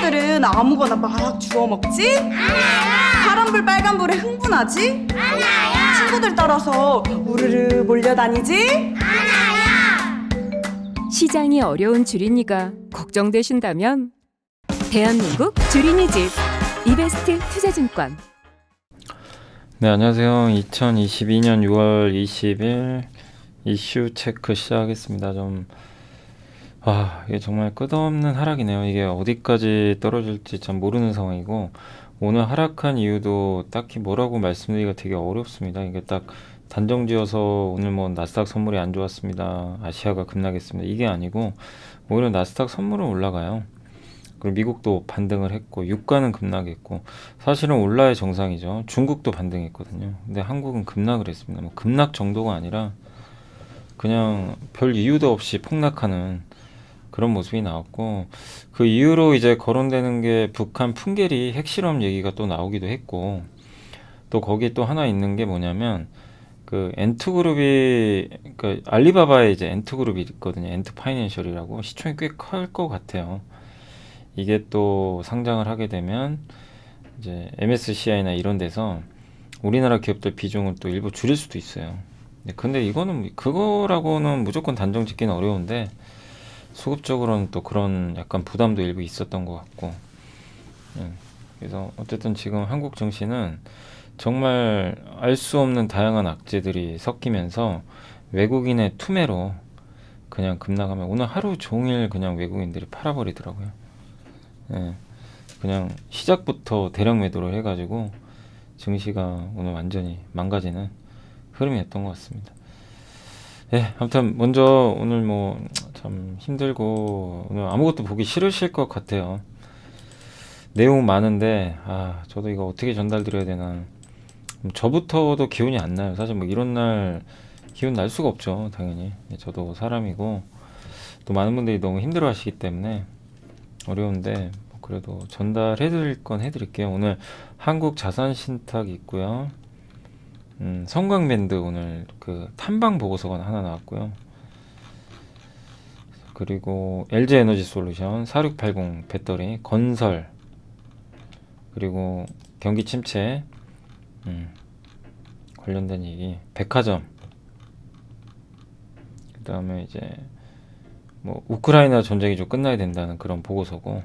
친구들은 아무거나 막 주워 먹지? 파란불 빨간불에 흥분하지? 친구들 따라서 우르르 몰려다니지? 시장이 어려운 주린이가 걱정되신다면 대한민국 주린이 집 이베스트 투자증권. 네, 안녕하세요. 2022년 6월 20일 이슈 체크 시작하겠습니다. 이게 정말 끝없는 하락이네요. 이게 어디까지 떨어질지 참 모르는 상황이고, 오늘 하락한 이유도 딱히 뭐라고 말씀드리기가 되게 어렵습니다. 이게 딱 단정지어서 오늘 뭐 나스닥 선물이 안 좋았습니다, 아시아가 급락했습니다, 이게 아니고, 오히려 나스닥 선물은 올라가요. 그리고 미국도 반등을 했고, 유가는 급락했고, 사실은 올라야 정상이죠. 중국도 반등했거든요. 근데 한국은 급락을 했습니다. 뭐 급락 정도가 아니라 그냥 별 이유도 없이 폭락하는 그런 모습이 나왔고, 그 이후로 이제 거론되는 게 북한 풍계리 핵실험 얘기가 또 나오기도 했고, 또 거기에 또 하나 있는 게 뭐냐면, 그 엔트그룹이, 그 알리바바에 이제 엔트그룹이 있거든요. 엔트파이낸셜이라고. 시총이 꽤 클 것 같아요. 이게 또 상장을 하게 되면 이제 MSCI나 이런 데서 우리나라 기업들 비중을 또 일부 줄일 수도 있어요. 근데 이거는 그거라고는 무조건 단정 짓기는 어려운데, 수급적으로는 또 그런 약간 부담도 일부 있었던 것 같고, 그래서 어쨌든 지금 한국 증시는 정말 알 수 없는 다양한 악재들이 섞이면서 외국인의 투매로 그냥 급락하면, 오늘 하루 종일 그냥 외국인들이 팔아버리더라고요. 그냥 시작부터 대량 매도를 해가지고 증시가 오늘 완전히 망가지는 흐름이었던 것 같습니다. 아무튼 먼저 오늘 뭐 참 힘들고 오늘 아무것도 보기 싫으실 것 같아요. 내용 많은데 저도 이거 어떻게 전달드려야 되나. 저부터도 기운이 안 나요. 사실 뭐 이런 날 기운 날 수가 없죠, 당연히. 저도 사람이고 또 많은 분들이 너무 힘들어 하시기 때문에 어려운데, 그래도 전달해 드릴 건 해드릴게요. 오늘 한국 자산 신탁이 있고요. 성광밴드 오늘 그 탐방 보고서가 하나 나왔고요. 그리고 LG 에너지 솔루션, 4680 배터리, 건설, 그리고 경기 침체 관련된 얘기, 백화점, 그 다음에 이제 뭐 우크라이나 전쟁이 좀 끝나야 된다는 그런 보고서고,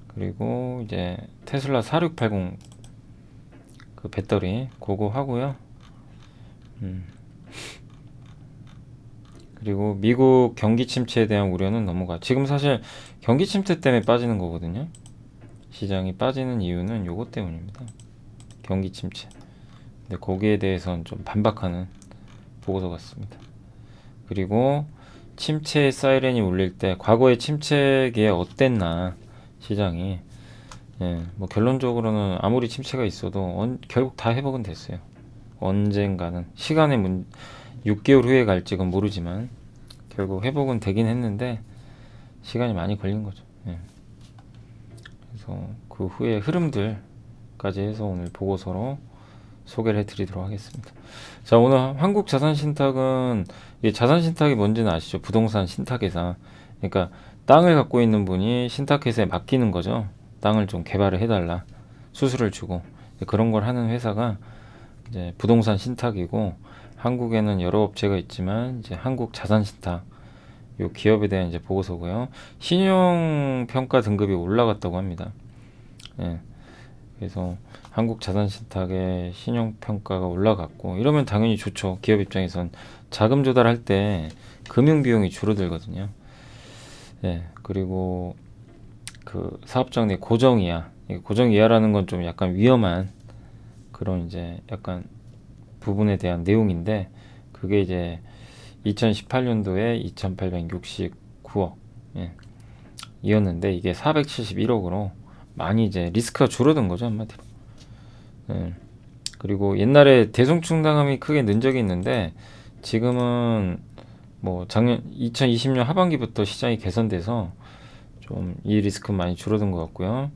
그리고 이제 테슬라 4680 그 배터리 그거 하고요. 그리고 미국 경기 침체에 대한 우려는 넘어가. 지금 사실 경기 침체 때문에 빠지는 거거든요. 시장이 빠지는 이유는 요것 때문입니다. 경기 침체. 근데 거기에 대해서는 좀 반박하는 보고서 같습니다. 그리고 침체의 사이렌이 울릴 때 과거의 침체기에 어땠나 시장이, 뭐 결론적으로는 아무리 침체가 있어도 결국 다 회복은 됐어요. 언젠가는 시간의 6개월 후에 갈지 그건 모르지만 결국 회복은 되긴 했는데 시간이 많이 걸린 거죠. 그래서 그 후에 흐름들까지 해서 오늘 보고서로 소개를 해드리도록 하겠습니다. 자, 오늘 한국 자산신탁은, 이게 자산신탁이 뭔지는 아시죠? 부동산 신탁회사. 그러니까 땅을 갖고 있는 분이 신탁회사에 맡기는 거죠. 땅을 좀 개발을 해달라, 수수료를 주고. 그런 걸 하는 회사가 이제 부동산 신탁이고, 한국에는 여러 업체가 있지만 이제 한국 자산신탁, 요 기업에 대한 이제 보고서고요. 신용평가 등급이 올라갔다고 합니다. 그래서 한국 자산신탁의 신용평가가 올라갔고, 이러면 당연히 좋죠. 기업 입장에선 자금 조달할 때 금융비용이 줄어들거든요. 그리고 그 사업장 내 고정이하, 고정이하라는 건 좀 약간 위험한 그런 이제 약간 부분에 대한 내용인데, 그게 이제 2018년도에 2869억 이었는데 이게 471억으로 많이 이제 리스크가 줄어든 거죠, 한마디로. 그리고 옛날에 대송충당함이 크게 는 적이 있는데, 지금은 뭐 작년 2020년 하반기부터 시장이 개선돼서 좀 이 리스크는 많이 줄어든 것 같고요.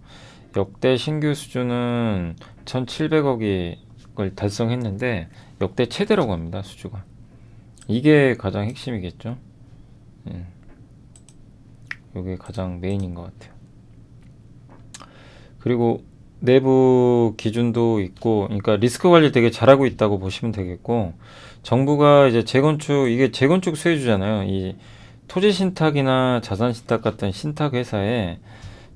역대 신규 수주는 1,700억이 걸 달성했는데 역대 최대라고 합니다, 수주가. 이게 가장 핵심이겠죠. 이게 가장 메인인 것 같아요. 그리고 내부 기준도 있고, 그러니까 리스크 관리 되게 잘하고 있다고 보시면 되겠고, 정부가 이제 재건축, 이게 재건축 수혜주잖아요. 이 토지 신탁이나 자산 신탁 같은 신탁 회사에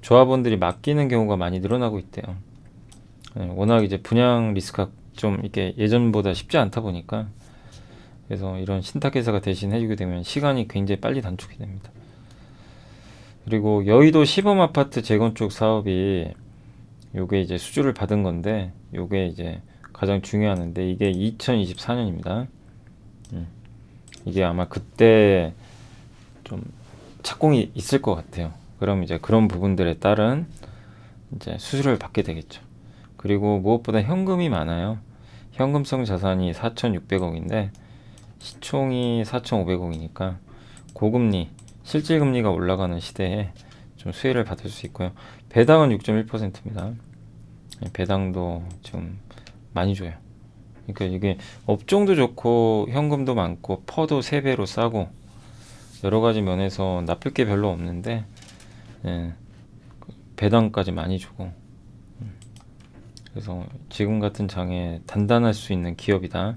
조합원들이 맡기는 경우가 많이 늘어나고 있대요. 워낙 이제 분양 리스크가 좀 이렇게 예전보다 쉽지 않다 보니까, 그래서 이런 신탁 회사가 대신 해주게 되면 시간이 굉장히 빨리 단축이 됩니다. 그리고 여의도 시범 아파트 재건축 사업이 요게 이제 수주를 받은 건데, 요게 이제 가장 중요한데, 이게 2024년입니다. 이게 아마 그때 좀 착공이 있을 것 같아요. 그럼 이제 그런 부분들에 따른 이제 수주를 받게 되겠죠. 그리고 무엇보다 현금이 많아요. 현금성 자산이 4,600억인데 시총이 4,500억이니까 고금리, 실질금리가 올라가는 시대에 좀 수혜를 받을 수 있고요. 배당은 6.1%입니다. 배당도 좀 많이 줘요. 그러니까 이게 업종도 좋고 현금도 많고 퍼도 3배로 싸고 여러 가지 면에서 나쁠 게 별로 없는데, 배당까지 많이 주고, 그래서 지금 같은 장에 단단할 수 있는 기업이다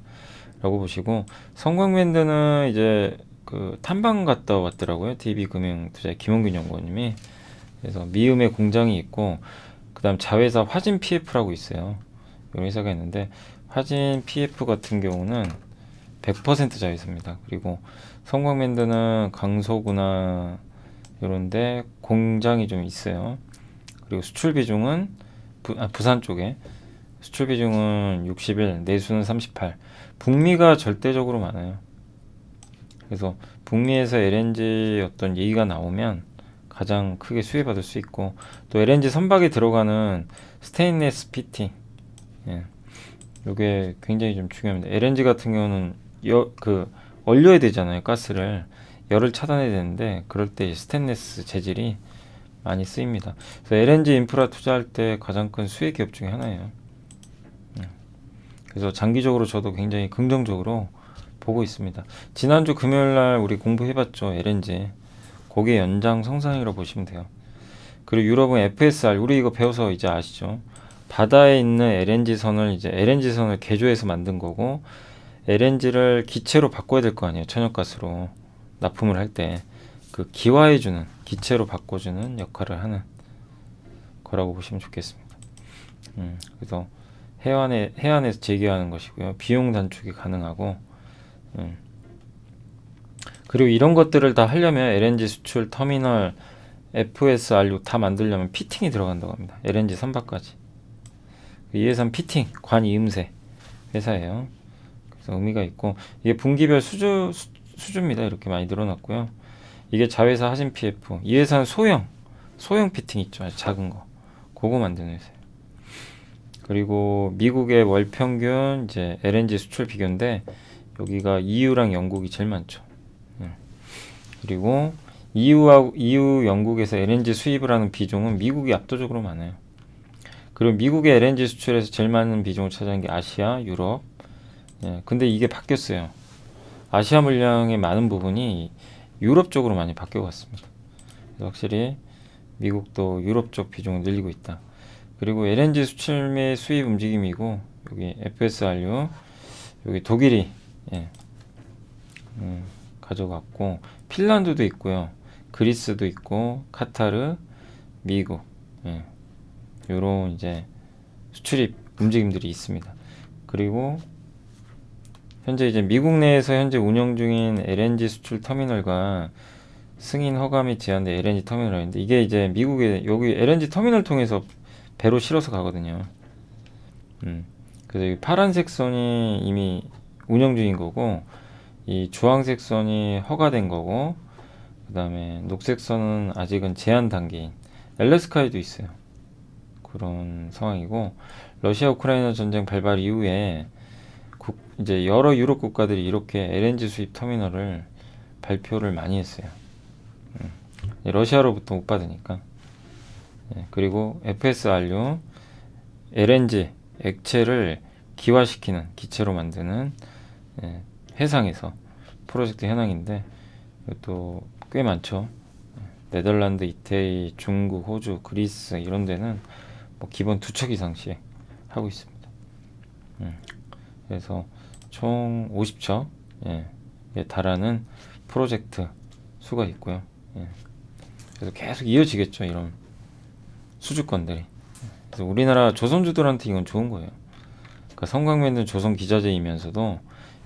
라고 보시고, 성광밴드는 이제 그 탐방 갔다 왔더라고요. DB금융투자 김원균 연구원님이. 그래서 미음에 공장이 있고, 그 다음 자회사 화진 PF라고 있어요. 이런 회사가 있는데, 화진 PF 같은 경우는 100% 자회사입니다. 그리고 성광밴드는 강서구나 이런데 공장이 좀 있어요. 그리고 수출 비중은 부산 쪽에 수출 비중은 61, 내수는 38. 북미가 절대적으로 많아요. 그래서 북미에서 LNG 어떤 얘기가 나오면 가장 크게 수혜받을 수 있고, 또 LNG 선박에 들어가는 스테인리스 피팅, 이게 굉장히 좀 중요합니다. LNG 같은 경우는 얼려야 되잖아요. 가스를 열을 차단해야 되는데, 그럴 때 스테인리스 재질이 많이 쓰입니다. 그래서 LNG 인프라 투자할 때 가장 큰 수혜 기업 중에 하나예요. 그래서 장기적으로 저도 굉장히 긍정적으로 보고 있습니다. 지난주 금요일날 우리 공부해봤죠. LNG 고게 연장 성장이라고 보시면 돼요. 그리고 유럽은 FSR, 우리 이거 배워서 이제 아시죠? 바다에 있는 LNG 선을 이제 LNG 선을 개조해서 만든 거고, LNG를 기체로 바꿔야 될 거 아니에요. 천연가스로 납품을 할 때 그 기화해주는, 기체로 바꿔주는 역할을 하는 거라고 보시면 좋겠습니다. 그래서 해안에서 재개하는 것이고요. 비용 단축이 가능하고, 그리고 이런 것들을 다 하려면 LNG 수출 터미널, FSRU 다 만들려면 피팅이 들어간다고 합니다. LNG 선박까지. 이해산 피팅, 관이음새 회사예요. 그래서 의미가 있고, 이게 분기별 수주입니다. 이렇게 많이 늘어났고요. 이게 자회사 하신 PF, 이해산 소형 피팅 있죠. 아주 작은 거. 그거 만드는 회사예요. 그리고 미국의 월 평균 이제 LNG 수출 비교인데, 여기가 EU랑 영국이 제일 많죠. 그리고 EU 영국에서 LNG 수입을 하는 비중은 미국이 압도적으로 많아요. 그리고 미국의 LNG 수출에서 제일 많은 비중을 차지하는 게 아시아, 유럽. 근데 이게 바뀌었어요. 아시아 물량의 많은 부분이 유럽 쪽으로 많이 바뀌어갔습니다. 확실히 미국도 유럽 쪽 비중을 늘리고 있다. 그리고 LNG 수출 및 수입 움직임이고, 여기 FSRU, 여기 독일이 가져갔고, 핀란드도 있고요, 그리스도 있고, 카타르, 미국, 요런 이제 수출입 움직임들이 있습니다. 그리고 현재 이제 미국 내에서 현재 운영 중인 LNG 수출 터미널과 승인 허가이 제한된 LNG 터미널인데, 이게 이제 미국에 여기 LNG 터미널 통해서 배로 실어서 가거든요. 그래서 이 파란색 선이 이미 운영 중인 거고, 이 주황색 선이 허가된 거고, 그 다음에 녹색 선은 아직은 제한 단계인 엘래스카에도 있어요. 그런 상황이고, 러시아 우크라이나 전쟁 발발 이후에 이제 여러 유럽 국가들이 이렇게 LNG 수입 터미널을 발표를 많이 했어요. 러시아로부터 못 받으니까. 그리고 FSRU, LNG 액체를 기화시키는, 기체로 만드는 해상에서 프로젝트 현황인데, 이것도 꽤 많죠. 네덜란드, 이태리, 중국, 호주, 그리스 이런 데는 뭐 기본 2척 이상씩 하고 있습니다. 그래서 총 50척 에 달하는 프로젝트 수가 있고요. 그래서 계속 이어지겠죠, 이런 수주권들이. 그래서 우리나라 조선주들한테 이건 좋은 거예요. 그러니까 성광매는 조선 기자재이면서도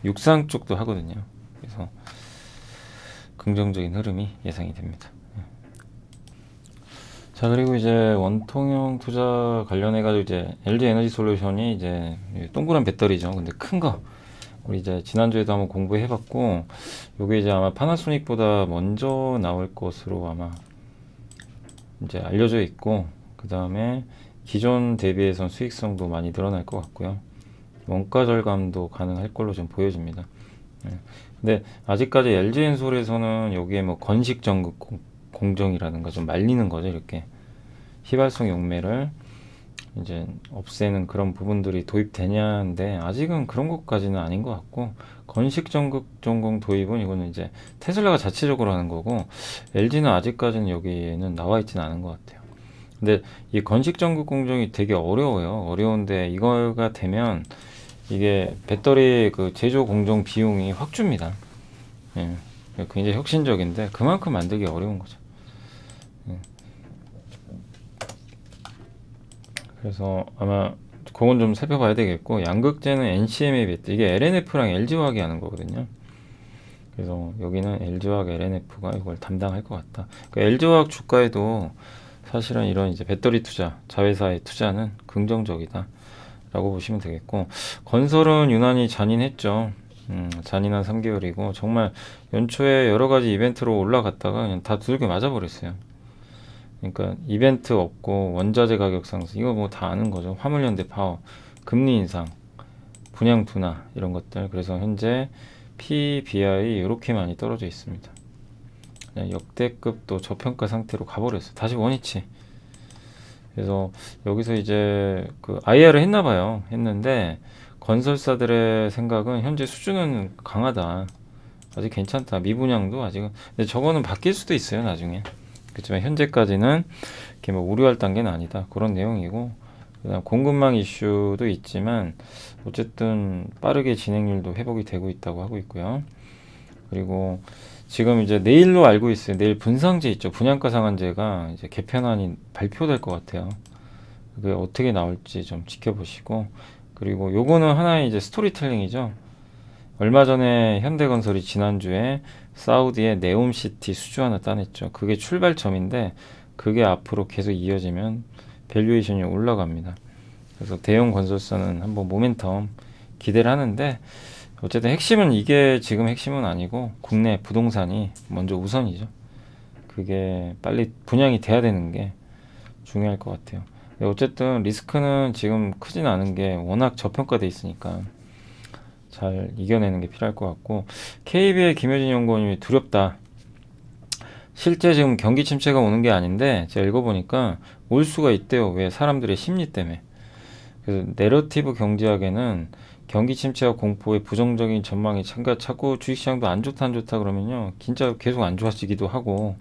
육상 쪽도 하거든요. 그래서 긍정적인 흐름이 예상이 됩니다. 자, 그리고 이제 원통형 투자 관련해가지고 이제 LG 에너지 솔루션이 이제 동그란 배터리죠. 근데 큰 거. 우리 이제 지난주에도 한번 공부해봤고, 요게 이제 아마 파나소닉보다 먼저 나올 것으로 아마 이제 알려져 있고, 그 다음에 기존 대비해선 수익성도 많이 늘어날 것 같고요. 원가 절감도 가능할 걸로 좀 보여집니다. 근데 아직까지 LG엔솔에서는 여기에 뭐 건식 전극 공정이라든가 좀 말리는 거죠. 이렇게 휘발성 용매를 이제 없애는 그런 부분들이 도입되냐인데 아직은 그런 것까지는 아닌 것 같고, 건식 전극 전공 도입은 이거는 이제 테슬라가 자체적으로 하는 거고, LG는 아직까지는 여기에는 나와 있지는 않은 것 같아요. 근데 이 건식 전극 공정이 되게 어려워요. 어려운데 이거가 되면 이게 배터리 그 제조 공정 비용이 확 줍니다. 굉장히 혁신적인데 그만큼 만들기 어려운 거죠. 그래서 아마 그건 좀 살펴봐야 되겠고, 양극재는 NCMA 배터리, 이게 LNF랑 LG화학이 하는 거거든요. 그래서 여기는 LG화학, LNF가 이걸 담당할 것 같다. 그 LG화학 주가에도 사실은 이런 이제 배터리 투자, 자회사의 투자는 긍정적이다 라고 보시면 되겠고, 건설은 유난히 잔인했죠. 잔인한 3개월이고 정말 연초에 여러 가지 이벤트로 올라갔다가 그냥 다 두들겨 맞아버렸어요. 그러니까 이벤트 없고 원자재 가격 상승, 이거 뭐 다 아는 거죠. 화물연대 파업, 금리 인상, 분양 둔화 이런 것들. 그래서 현재 PBI 이렇게 많이 떨어져 있습니다. 그냥 역대급 또 저평가 상태로 가버렸어요. 다시 원위치. 그래서 여기서 이제 그 IR을 했나 봐요. 했는데 건설사들의 생각은 현재 수준은 강하다. 아직 괜찮다. 미분양도 아직은. 근데 저거는 바뀔 수도 있어요, 나중에. 그렇지만 현재까지는 이렇게 뭐 우려할 단계는 아니다. 그런 내용이고, 그다음 공급망 이슈도 있지만 어쨌든 빠르게 진행률도 회복이 되고 있다고 하고 있고요. 그리고 지금 이제 내일로 알고 있어요. 내일 분상제 있죠. 분양가 상한제가 이제 개편안이 발표될 것 같아요. 그게 어떻게 나올지 좀 지켜보시고, 그리고 요거는 하나의 이제 스토리텔링이죠. 얼마 전에 현대건설이 지난주에 사우디의 네옴시티 수주 하나 따냈죠. 그게 출발점인데 그게 앞으로 계속 이어지면 밸류에이션이 올라갑니다. 그래서 대형 건설사는 한번 모멘텀 기대를 하는데, 어쨌든 핵심은 이게 지금 핵심은 아니고 국내 부동산이 먼저 우선이죠. 그게 빨리 분양이 돼야 되는 게 중요할 것 같아요. 어쨌든 리스크는 지금 크진 않은 게 워낙 저평가돼 있으니까 잘 이겨내는 게 필요할 것 같고, KB의 김효진 연구원님이 두렵다. 실제 지금 경기 침체가 오는 게 아닌데 제가 읽어보니까 올 수가 있대요. 왜? 사람들의 심리 때문에. 그래서 내러티브 경제학에는 경기 침체와 공포의 부정적인 전망이 자꾸 주식시장도 안 좋다 그러면요, 진짜 계속 안 좋아지기도 하고,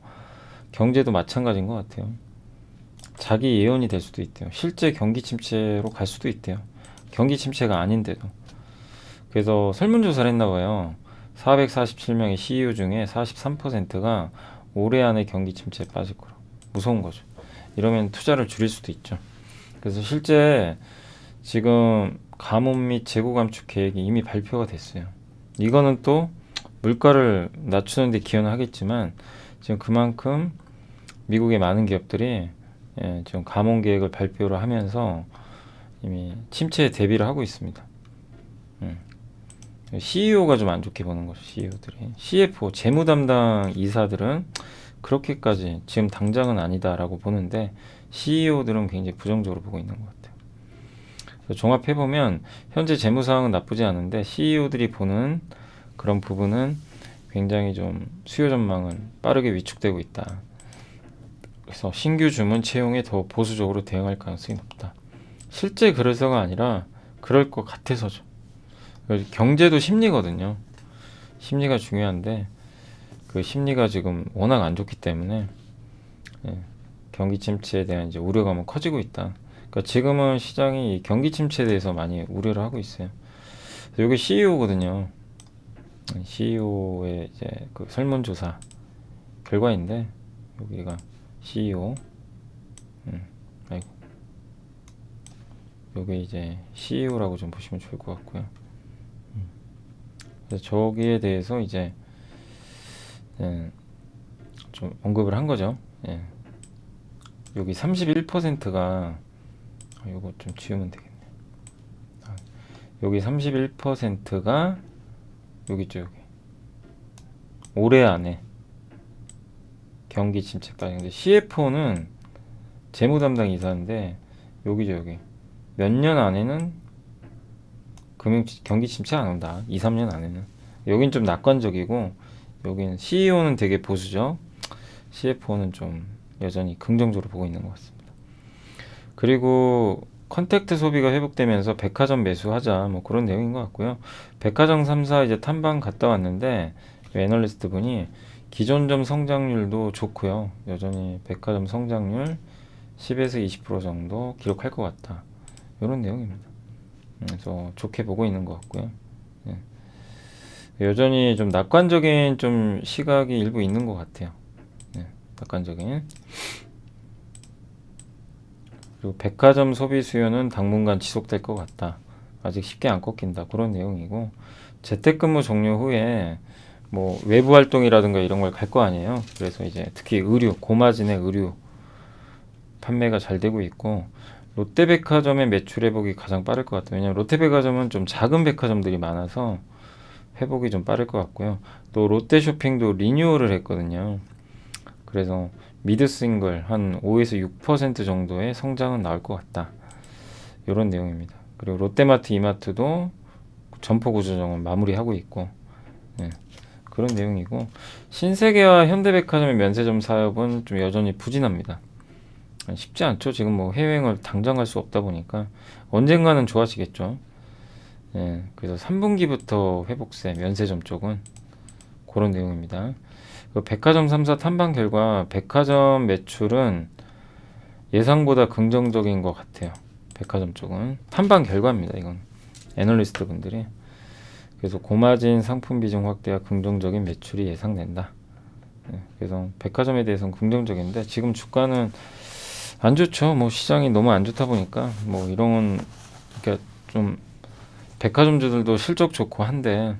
경제도 마찬가지인 것 같아요. 자기 예언이 될 수도 있대요. 실제 경기 침체로 갈 수도 있대요. 경기 침체가 아닌데도. 그래서 설문조사를 했나 봐요. 447명의 CEO 중에 43%가 올해 안에 경기 침체에 빠질 거라고. 무서운 거죠. 이러면 투자를 줄일 수도 있죠. 그래서 실제 지금 감원 및 재고 감축 계획이 이미 발표가 됐어요. 이거는 또 물가를 낮추는 데 기여는 하겠지만 지금 그만큼 미국의 많은 기업들이 지금 감원 계획을 발표를 하면서 이미 침체에 대비를 하고 있습니다. CEO가 좀 안 좋게 보는 거죠. CEO들이. CFO, 재무 담당 이사들은 그렇게까지 지금 당장은 아니다라고 보는데, CEO들은 굉장히 부정적으로 보고 있는 것 같아요. 그래서 종합해보면 현재 재무 상황은 나쁘지 않은데 CEO들이 보는 그런 부분은 굉장히 좀 수요 전망은 빠르게 위축되고 있다. 그래서 신규 주문 채용에 더 보수적으로 대응할 가능성이 높다. 실제 그래서가 아니라 그럴 것 같아서죠. 경제도 심리거든요. 심리가 중요한데 그 심리가 지금 워낙 안 좋기 때문에 예, 경기 침체에 대한 이제 우려감은 커지고 있다. 그러니까 지금은 시장이 이 경기 침체에 대해서 많이 우려를 하고 있어요. 여기 CEO거든요. CEO의 이제 그 설문조사 결과인데 여기가 CEO, 아이고, 여기 이제 CEO라고 좀 보시면 좋을 것 같고요. 그래서 저기에 대해서 이제 좀 언급을 한 거죠. 예. 여기 31%가 이거 좀 지우면 되겠네. 여기 31%가 여기 있죠, 여기. 올해 안에 경기 침체까지. 근데 CFO는 재무 담당 이사인데 여기죠, 여기. 몇 년 안에는 경기 침체 안 온다. 2, 3년 안에는. 여긴 좀 낙관적이고 여기는 CEO는 되게 보수죠. CFO는 좀 여전히 긍정적으로 보고 있는 것 같습니다. 그리고 컨택트 소비가 회복되면서 백화점 매수하자 뭐 그런 내용인 것 같고요. 백화점 3사 이제 탐방 갔다 왔는데 애널리스트 분이 기존점 성장률도 좋고요. 여전히 백화점 성장률 10에서 20% 정도 기록할 것 같다. 이런 내용입니다. 그래서 좋게 보고 있는 것 같고요. 예. 여전히 좀 낙관적인 좀 시각이 일부 있는 것 같아요. 예, 낙관적인. 그리고 백화점 소비 수요는 당분간 지속될 것 같다. 아직 쉽게 안 꺾인다. 그런 내용이고 재택근무 종료 후에 뭐 외부 활동이라든가 이런 걸 갈 거 아니에요. 그래서 이제 특히 의류, 고마진의 의류 판매가 잘 되고 있고 롯데백화점의 매출 회복이 가장 빠를 것 같아요. 왜냐하면 롯데백화점은 좀 작은 백화점들이 많아서 회복이 좀 빠를 것 같고요. 또 롯데쇼핑도 리뉴얼을 했거든요. 그래서 미드싱글 한 5에서 6% 정도의 성장은 나올 것 같다. 이런 내용입니다. 그리고 롯데마트, 이마트도 점포 구조정은 마무리하고 있고 예, 그런 내용이고 신세계와 현대백화점의 면세점 사업은 좀 여전히 부진합니다. 쉽지 않죠. 지금 뭐 해외여행을 당장 갈 수 없다 보니까 언젠가는 좋아지겠죠. 예, 그래서 3분기부터 회복세 면세점 쪽은 그런 내용입니다. 백화점 3사 탐방 결과 백화점 매출은 예상보다 긍정적인 것 같아요. 백화점 쪽은 탐방 결과입니다. 이건 애널리스트 분들이. 그래서 고마진 상품 비중 확대와 긍정적인 매출이 예상된다. 예, 그래서 백화점에 대해서는 긍정적인데 지금 주가는 안 좋죠. 뭐 시장이 너무 안 좋다 보니까 뭐 이런 그러니까 좀 백화점주들도 실적 좋고 한데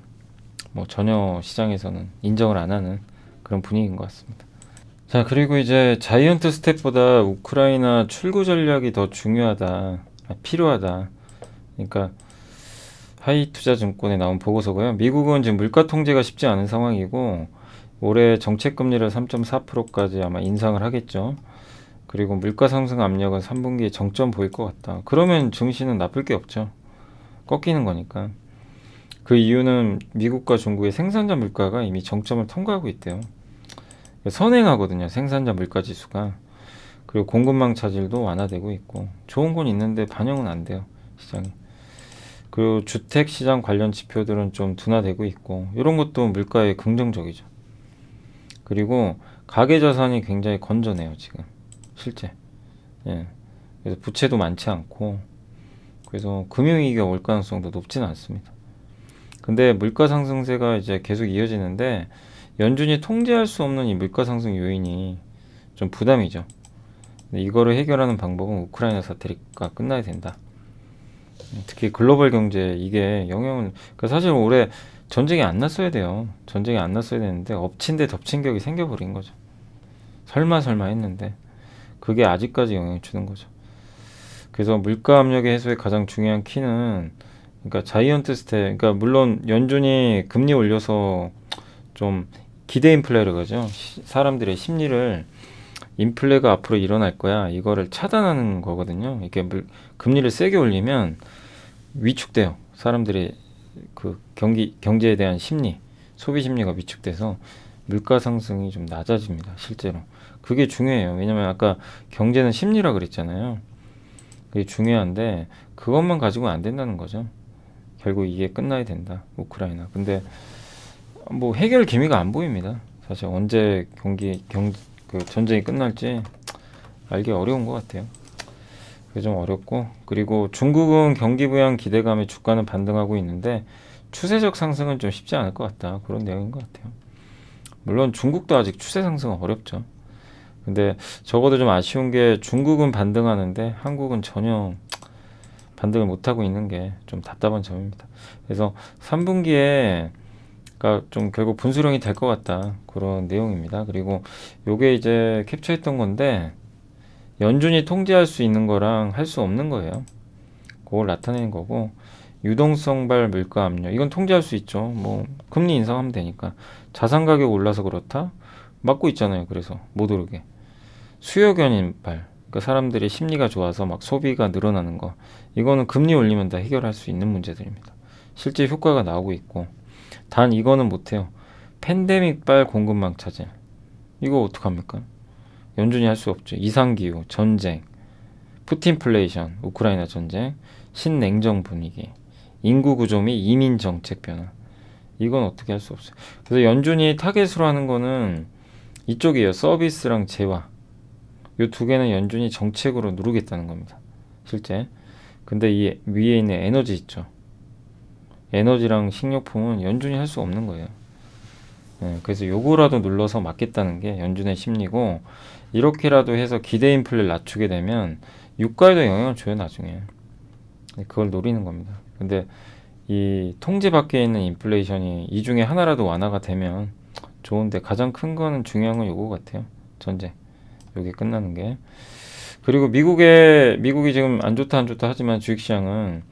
뭐 전혀 시장에서는 인정을 안 하는 그런 분위기인 것 같습니다. 자, 그리고 이제 자이언트 스텝보다 우크라이나 출구 전략이 더 중요하다, 필요하다. 그러니까 하이투자증권에 나온 보고서고요. 미국은 지금 물가 통제가 쉽지 않은 상황이고 올해 정책 금리를 3.4%까지 아마 인상을 하겠죠. 그리고 물가 상승 압력은 3분기에 정점 보일 것 같다. 그러면 증시는 나쁠 게 없죠. 꺾이는 거니까. 그 이유는 미국과 중국의 생산자 물가가 이미 정점을 통과하고 있대요. 선행하거든요. 생산자 물가 지수가. 그리고 공급망 차질도 완화되고 있고 좋은 건 있는데 반영은 안 돼요. 시장이. 그리고 주택 시장 관련 지표들은 좀 둔화되고 있고 이런 것도 물가에 긍정적이죠. 그리고 가계 자산이 굉장히 건전해요. 지금. 실제. 예. 그래서 부채도 많지 않고 그래서 금융위기가 올 가능성도 높지는 않습니다. 근데 물가 상승세가 이제 계속 이어지는데 연준이 통제할 수 없는 이 물가 상승 요인이 좀 부담이죠. 근데 이거를 해결하는 방법은 우크라이나 사태가 끝나야 된다. 특히 글로벌 경제에 이게 영향을 그러니까 사실 올해 전쟁이 안 났어야 돼요. 전쟁이 안 났어야 되는데 엎친 데 덮친 격이 생겨버린 거죠. 설마 했는데 그게 아직까지 영향을 주는 거죠. 그래서 물가 압력의 해소의 가장 중요한 키는 그러니까 자이언트 스텝, 그러니까 물론 연준이 금리 올려서 좀 기대 인플레를 그러죠. 사람들의 심리를 인플레가 앞으로 일어날 거야. 이거를 차단하는 거거든요. 이게 금리를 세게 올리면 위축돼요. 사람들의 그 경제에 대한 심리, 소비 심리가 위축돼서 물가 상승이 좀 낮아집니다. 실제로. 그게 중요해요. 왜냐면 아까 경제는 심리라 그랬잖아요. 그게 중요한데 그것만 가지고는 안 된다는 거죠. 결국 이게 끝나야 된다. 우크라이나. 근데 뭐 해결 기미가 안 보입니다. 사실 언제 그 전쟁이 끝날지 알기 어려운 것 같아요. 그게 좀 어렵고, 그리고 중국은 경기 부양 기대감에 주가는 반등하고 있는데 추세적 상승은 좀 쉽지 않을 것 같다. 그런 내용인 것 같아요. 물론 중국도 아직 추세 상승은 어렵죠. 근데 적어도 좀 아쉬운 게 중국은 반등하는데 한국은 전혀 반등을 못하고 있는 게 좀 답답한 점입니다. 그래서 3분기에 그러니까 좀 결국 분수령이 될 것 같다. 그런 내용입니다. 그리고 요게 이제 캡처했던 건데 연준이 통제할 수 있는 거랑 할 수 없는 거예요. 그걸 나타내는 거고, 유동성발 물가 압력 이건 통제할 수 있죠. 뭐 금리 인상하면 되니까. 자산 가격 올라서 그렇다 막고 있잖아요. 그래서 못 오르게. 수요 견인발, 그러니까 사람들이 심리가 좋아서 막 소비가 늘어나는 거, 이거는 금리 올리면 다 해결할 수 있는 문제들입니다. 실제 효과가 나오고 있고, 단 이거는 못해요. 팬데믹발 공급망 차질, 이거 어떡합니까? 연준이 할 수 없죠. 이상기후, 전쟁, 푸틴플레이션, 우크라이나 전쟁, 신냉정 분위기, 인구 구조 및 이민 정책 변화, 이건 어떻게 할 수 없어요. 그래서 연준이 타겟으로 하는 거는 이쪽이에요. 서비스랑 재화, 이 두 개는 연준이 정책으로 누르겠다는 겁니다. 실제. 근데 이 위에 있는 에너지 있죠. 에너지랑 식료품은 연준이 할 수 없는 거예요. 그래서 요거라도 눌러서 막겠다는 게 연준의 심리고, 이렇게라도 해서 기대 인플레를 낮추게 되면 유가에도 영향을 줘요, 나중에. 그걸 노리는 겁니다. 근데 이 통제 밖에 있는 인플레이션이 이 중에 하나라도 완화가 되면 좋은데, 가장 큰 거는 중요한 건 요거 같아요. 전쟁. 요게 끝나는 게. 그리고 미국이 지금 안 좋다 하지만 주식시장은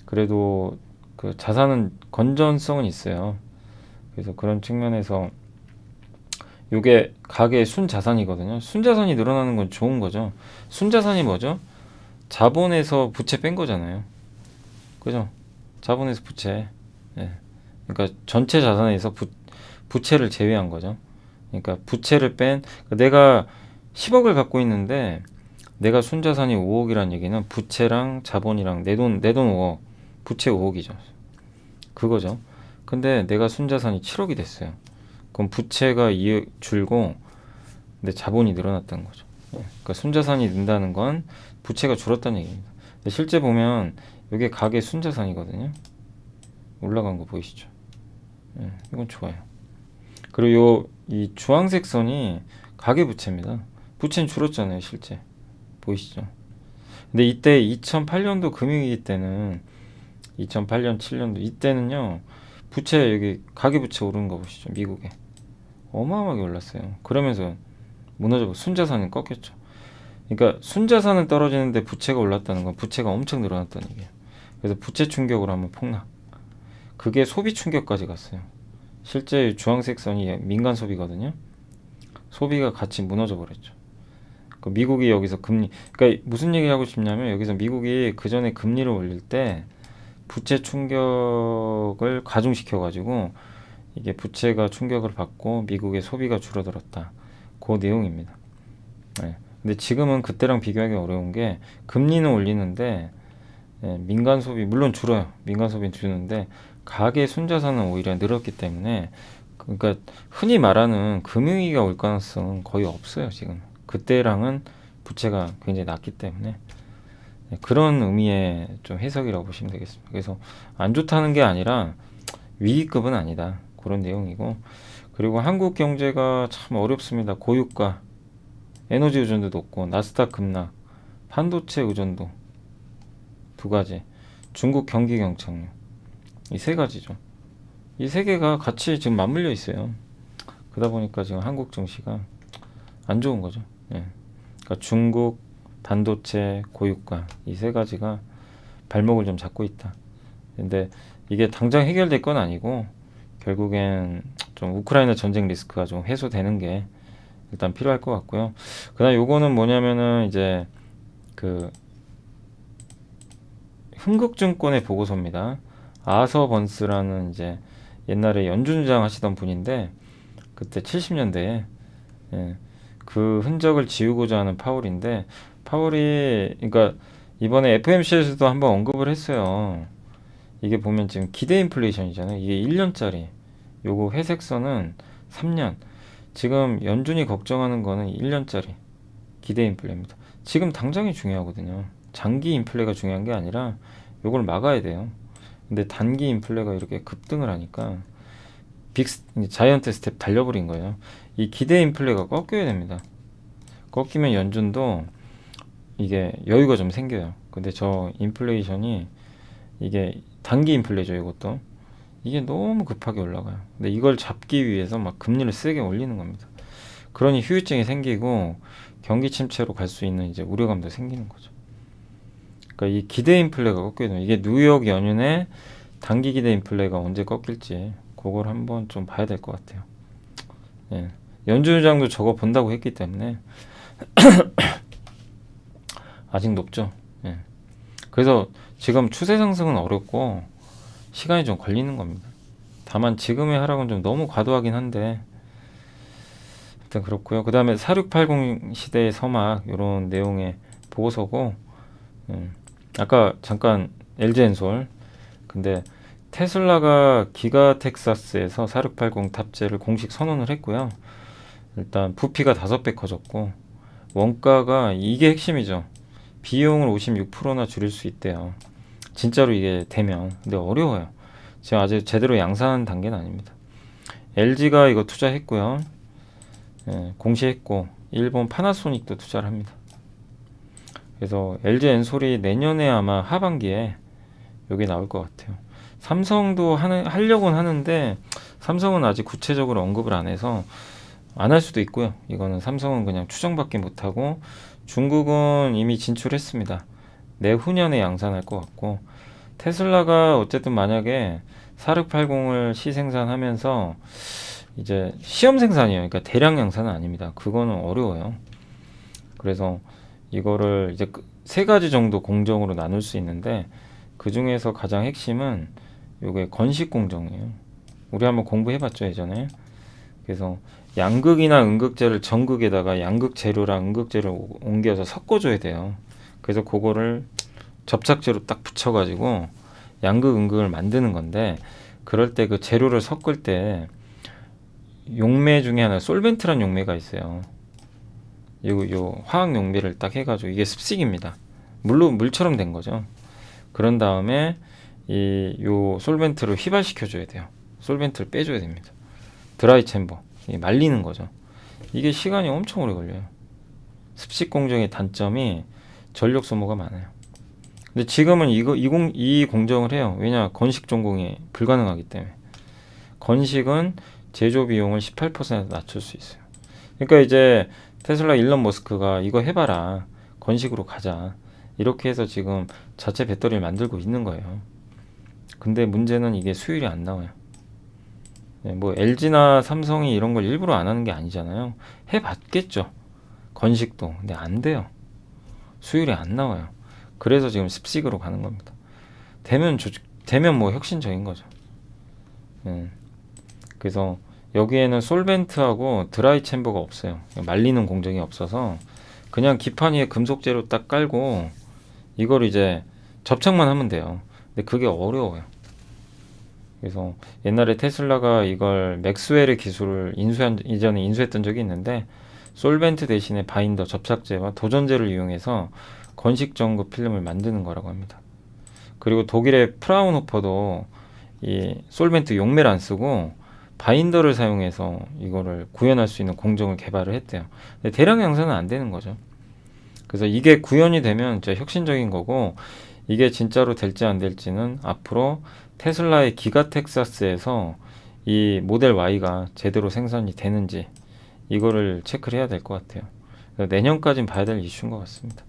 그래도 그 자산은 건전성은 있어요. 그래서 그런 측면에서 요게 가계의 순자산이거든요. 순자산이 늘어나는 건 좋은 거죠. 순자산이 뭐죠? 자본에서 부채 뺀 거잖아요. 그죠? 자본에서 부채. 예. 그러니까 전체 자산에서 부채를 제외한 거죠. 그러니까 부채를 뺀, 그러니까 내가 10억을 갖고 있는데 내가 순자산이 5억이란 얘기는 부채랑 자본이랑 내 돈 5억, 부채 5억이죠. 그거죠. 근데 내가 순자산이 7억이 됐어요. 그럼 부채가 줄고 내 자본이 늘어났다는 거죠. 그러니까 순자산이 는다는 건 부채가 줄었다는 얘기입니다. 근데 실제 보면 이게 가계 순자산이거든요. 올라간 거 보이시죠? 이건 좋아요. 그리고 이 주황색 선이 가계 부채입니다. 부채는 줄었잖아요, 실제. 보이시죠? 근데 이때 2008년도 금융위기 때는 2008년, 7년도 이때는요, 부채 여기 가계부채 오르는 거 보시죠. 미국에 어마어마하게 올랐어요. 그러면서 무너져서 순자산은 꺾였죠. 그러니까 순자산은 떨어지는데 부채가 올랐다는 건 부채가 엄청 늘어났다는 얘기예요. 그래서 부채 충격으로 한번 폭락. 그게 소비 충격까지 갔어요. 실제 주황색 선이 민간 소비거든요. 소비가 같이 무너져 버렸죠. 그 미국이 여기서 금리, 그러니까 무슨 얘기 하고 싶냐면, 여기서 미국이 그 전에 금리를 올릴 때 부채 충격을 가중시켜 가지고 이게 부채가 충격을 받고 미국의 소비가 줄어들었다. 그 내용입니다. 근데 지금은 그때랑 비교하기 어려운 게, 금리는 올리는데 민간 소비 물론 줄어요. 민간 소비는 주는데 가계 순자산은 오히려 늘었기 때문에, 그러니까 흔히 말하는 금융위기가 올 가능성은 거의 없어요. 지금 그때랑은 부채가 굉장히 낮기 때문에. 그런 의미의 좀 해석이라고 보시면 되겠습니다. 그래서 안 좋다는 게 아니라 위기급은 아니다, 그런 내용이고. 그리고 한국 경제가 참 어렵습니다. 고유가, 에너지 의존도 높고, 나스닥 급락, 반도체 의존도 두 가지, 중국 경기 경착륙, 이 세 가지죠. 이 세 개가 같이 지금 맞물려 있어요. 그러다 보니까 지금 한국 증시가 안 좋은 거죠. 그러니까 중국, 반도체, 고유가, 이 세 가지가 발목을 좀 잡고 있다. 근데 이게 당장 해결될 건 아니고, 결국엔 좀 우크라이나 전쟁 리스크가 좀 해소되는 게 일단 필요할 것 같고요. 그다음 요거는 뭐냐면은 이제 그 흥국증권의 보고서입니다. 아서 번스라는 이제 옛날에 연준장 하시던 분인데, 그때 70년대에 그 흔적을 지우고자 하는 파월인데, 파월이 그러니까 이번에 FMC에서도 한번 언급을 했어요. 이게 보면 지금 기대 인플레이션이잖아요. 이게 1년짜리. 요거 회색 선은 3년. 지금 연준이 걱정하는 거는 1년짜리 기대 인플레입니다. 지금 당장이 중요하거든요. 장기 인플레가 중요한 게 아니라 요걸 막아야 돼요. 근데 단기 인플레가 이렇게 급등을 하니까 자이언트 스텝 달려버린 거예요. 이 기대 인플레가 꺾여야 됩니다. 꺾이면 연준도 이게 여유가 좀 생겨요. 근데 저 인플레이션이 이게 단기 인플레죠. 이것도 이게 너무 급하게 올라가요. 근데 이걸 잡기 위해서 막 금리를 세게 올리는 겁니다. 그러니 후유증이 생기고 경기 침체로 갈 수 있는 이제 우려감도 생기는 거죠. 그러니까 이 기대 인플레가 꺾여야 돼요. 이게 뉴욕 연윤의 단기 기대 인플레가 언제 꺾일지 그걸 한번 좀 봐야 될 것 같아요. 예. 연준 의장도 저거 본다고 했기 때문에 아직 높죠. 예. 그래서 지금 추세 상승은 어렵고 시간이 좀 걸리는 겁니다. 다만 지금의 하락은 좀 너무 과도하긴 한데 일단 그렇고요. 그 다음에 4680 시대의 서막 이런 내용의 보고서고 아까 잠깐 LG엔솔 근데 테슬라가 기가 텍사스에서 4680 탑재를 공식 선언을 했고요. 일단 부피가 5배 커졌고 원가가 이게 핵심이죠. 비용을 56%나 줄일 수 있대요. 진짜로 이게 되면. 근데 어려워요. 지금 아직 제대로 양산한 단계는 아닙니다. LG가 이거 투자했고요. 예, 공시했고 일본 파나소닉도 투자를 합니다. 그래서 LG 엔솔이 내년에 아마 하반기에 여기 나올 것 같아요. 삼성도 하려고는 하는데 삼성은 아직 구체적으로 언급을 안 해서 안 할 수도 있고요. 이거는 삼성은 그냥 추정밖에 못하고 중국은 이미 진출했습니다. 내후년에 양산할 것 같고 테슬라가 어쨌든 만약에 4680을 시생산하면서 이제 시험 생산이에요. 그러니까 대량 양산은 아닙니다. 그거는 어려워요. 그래서 이거를 이제 세 가지 정도 공정으로 나눌 수 있는데 그 중에서 가장 핵심은 요게 건식 공정이에요. 우리 한번 공부해봤죠 예전에. 그래서 양극이나 음극재를 전극에다가 양극 재료랑 음극 재료를 옮겨서 섞어줘야 돼요. 그래서 그거를 접착제로 딱 붙여가지고 양극 음극을 만드는 건데 그럴 때 그 재료를 섞을 때 용매 중에 하나 솔벤트란 용매가 있어요. 요 화학 용매를 딱 해가지고 이게 습식입니다. 물처럼 된 거죠. 그런 다음에 요 솔벤트를 휘발시켜줘야 돼요. 솔벤트를 빼줘야 됩니다. 드라이 챔버 말리는 거죠. 이게 시간이 엄청 오래 걸려요. 습식 공정의 단점이 전력 소모가 많아요. 근데 지금은 이 공정을 해요. 왜냐 건식 전공이 불가능하기 때문에. 건식은 제조 비용을 18% 낮출 수 있어요. 그러니까 이제 테슬라 일론 머스크가 이거 해봐라. 건식으로 가자. 이렇게 해서 지금 자체 배터리를 만들고 있는 거예요. 근데 문제는 이게 수율이 안 나와요. 네, 뭐 LG나 삼성이 이런 걸 일부러 안 하는 게 아니잖아요. 해봤겠죠. 건식도. 근데 안 돼요. 수율이 안 나와요. 그래서 지금 습식으로 가는 겁니다. 되면 뭐 혁신적인 거죠. 그래서 여기에는 솔벤트하고 드라이 챔버가 없어요. 말리는 공정이 없어서 그냥 기판 위에 금속 재료 딱 깔고 이걸 이제 접착만 하면 돼요. 근데 그게 어려워요. 그래서 옛날에 테슬라가 이걸 맥스웰의 기술을 이전에 인수했던 적이 있는데 솔벤트 대신에 바인더 접착제와 도전제를 이용해서 건식 전구 필름을 만드는 거라고 합니다. 그리고 독일의 프라운호퍼도 이 솔벤트 용매를 안 쓰고 바인더를 사용해서 이거를 구현할 수 있는 공정을 개발을 했대요. 근데 대량 양산은 안 되는 거죠. 그래서 이게 구현이 되면 진짜 혁신적인 거고 이게 진짜로 될지 안 될지는 앞으로 테슬라의 기가 텍사스에서 이 모델 Y가 제대로 생산이 되는지 이거를 체크를 해야 될 것 같아요. 내년까지는 봐야 될 이슈인 것 같습니다.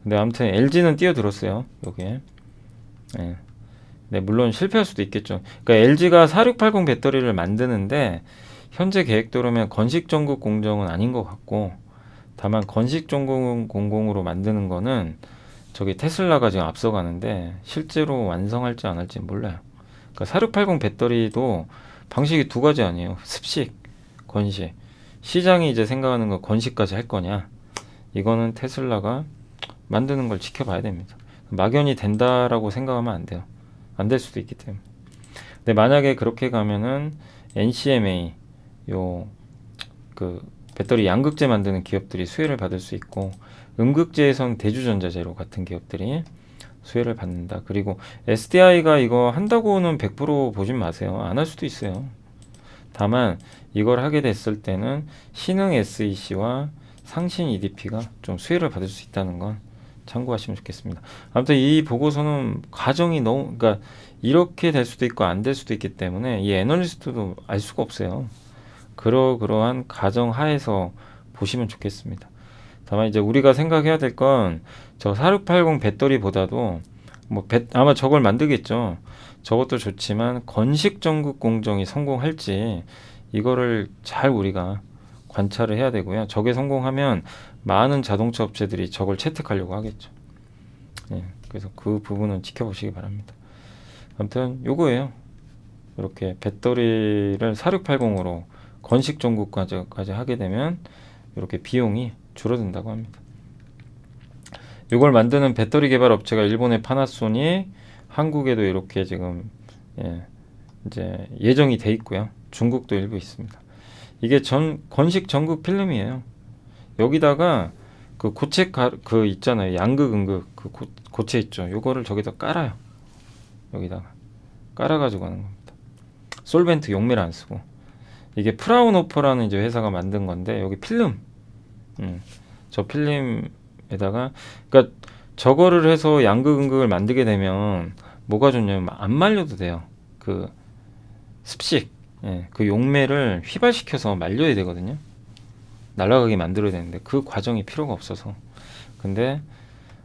근데 아무튼 LG는 뛰어들었어요. 여기에. 네. 네, 물론 실패할 수도 있겠죠. 그러니까 LG가 4680 배터리를 만드는데 현재 계획대로면 건식 전국 공정은 아닌 것 같고 다만 건식 전국 공공으로 만드는 거는 저기 테슬라가 지금 앞서가는데 실제로 완성할지 안 할지 몰라요. 그러니까 4680 배터리도 방식이 두 가지 아니에요. 습식, 건식. 시장이 이제 생각하는 거 건식까지 할 거냐. 이거는 테슬라가 만드는 걸 지켜봐야 됩니다. 막연히 된다라고 생각하면 안 돼요. 안 될 수도 있기 때문에. 근데 만약에 그렇게 가면은 NCMA 그 배터리 양극재 만드는 기업들이 수혜를 받을 수 있고 음극재에선 대주전자재로 같은 기업들이 수혜를 받는다. 그리고 SDI가 이거 한다고는 100% 보진 마세요. 안 할 수도 있어요. 다만 이걸 하게 됐을 때는 신흥 SEC와 상신 EDP가 좀 수혜를 받을 수 있다는 건 참고하시면 좋겠습니다. 아무튼 이 보고서는 과정이 너무, 그러니까 이렇게 될 수도 있고 안 될 수도 있기 때문에 이 애널리스트도 알 수가 없어요. 그러한 가정 하에서 보시면 좋겠습니다. 다만 이제 우리가 생각해야 될 건 저 4680 배터리보다도 뭐 아마 저걸 만들겠죠. 저것도 좋지만 건식 전극 공정이 성공할지 이거를 잘 우리가 관찰을 해야 되고요. 저게 성공하면 많은 자동차 업체들이 저걸 채택하려고 하겠죠. 예, 그래서 그 부분은 지켜보시기 바랍니다. 아무튼 요거예요. 이렇게 배터리를 4680으로 건식 전극까지 하게 되면 이렇게 비용이 줄어든다고 합니다. 이걸 만드는 배터리 개발 업체가 일본의 파나소닉, 한국에도 이렇게 지금 이제 예정이 돼 있고요. 중국도 일부 있습니다. 이게 건식 전극 필름이에요. 여기다가 그 고체 그 있잖아요. 양극, 음극 그 고체 있죠. 요거를 저기다 깔아요. 여기다가 깔아가지고 하는 겁니다. 솔벤트 용매를 안 쓰고. 이게 프라운호퍼라는 이제 회사가 만든 건데 여기 필름, 저 필름에다가 그러니까 저거를 해서 양극, 음극을 만들게 되면 뭐가 좋냐면 안 말려도 돼요. 그 습식, 그 용매를 휘발시켜서 말려야 되거든요. 날아가게 만들어야 되는데 그 과정이 필요가 없어서 근데